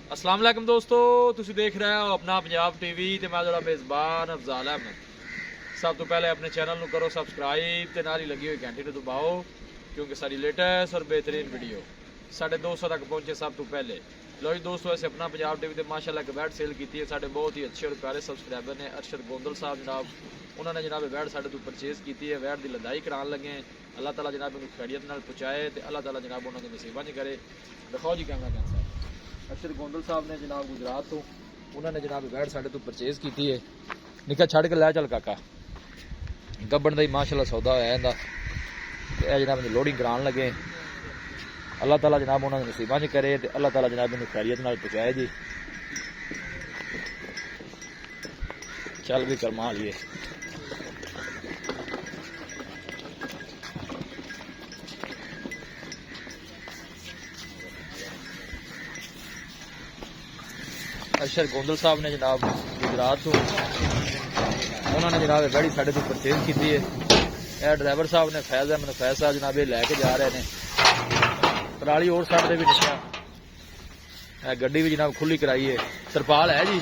अस्सलाम वालेकुम दोस्तों, तुसी देख रहे हो अपना पंजाब टीवी ते मैं जोड़ा मेज़बान अफजाल अहमद। सब तो पहले अपने चैनल को करो सबसक्राइब ते नाल ही लगी हुई घंटी को दबाओ क्योंकि सारी लेटेस्ट और बेहतरीन वीडियो साढ़े 200 तक पहुंचे सब तो पहले। लो जी दोस्तों, ऐसे अपना पंजाब टीवी ते माशाल्लाह एक बैट सेल की है। साढ़े बहुत ही अच्छे और प्यारे सबसक्राइबर ने अरशद गोंदल साहब जनाब, उन्होंने जनाब बैट साढ़े तो परचेज़ की है। बैट की लदाई करान लगे। अल्लाह ताला जनाब उन्हें खैरियत नाल पहुँचाए तो अल्लाह ताला जनाब उन्होंने नसीबा नहीं करे। दिखाओ जी कैमरा कैन साहब। अरशद गोंदल साहब ने जनाब गुजरात तो उन्होंने जनाब बैट साढ़े तो परचेज़ की है। निका छड़ के लै चल काका, गब्बन का ही माशाल्लाह सौदा होया इहदा। ते जनाब लोडिंग करान लगे। अल्लाह ताला जनाब उन्होंने नसीबा नहीं करे तो अल्लाह ताला जनाब उन्हें खैरियत नाल पहुँचाए जी। चल भी करमा लिए। अरशद गोंदल साहब ने जनाब गुजरात तो उन्होंने जनाब गाड़ी साढ़े तो परचेज की है। यह ड्राइवर साहब ने फैज़ अहमद फैज़ साहब जनाब लैके जा रहे हैं। पराली और साइड से भी निकलिया। गड्डी भी जनाब खुली कराई है। तरपाल है जी,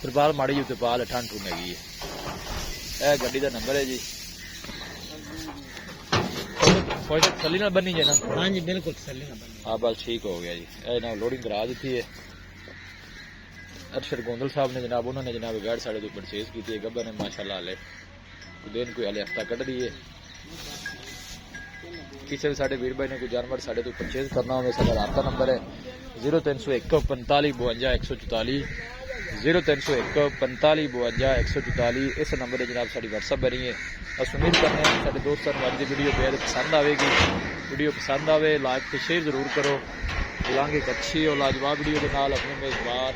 तरपाल माड़ी जी तरपाल ठंड ठून हैगी है। यह गड्डी का नंबर है जी। कोई तसली ना बनी है ना? हाँ जी बिल्कुल तसली ना बनी। हाँ बस ठीक हो गया जी। यह लोडिंग करा दी है। अरशद गोंदल साहब ने जनाब उन्होंने जनाब गाड़ साढ़े तो परचेज की है। गब्बर ने माशाल्लाह हाले दिन कोई हाले हफ्ता कट दी है। किसी भी साढ़े वीर भाई ने कोई जानवर साढ़े तो परचेज करना हो साढ़ा राबता नंबर है 0301 45 52 144 0301 45 52 144। इस नंबर पर जनाब साड़ी व्हाट्सअप बनी है। बस उम्मीद करने हैं साढ़े दोस्तों को अज की वीडियो बेहद पसंद आएगी। वीडियो पसंद आए लाइक तो शेयर जरूर करो। मिलांगे एक अच्छी और लाजवाब वीडियो के नाल अपने मेज़बान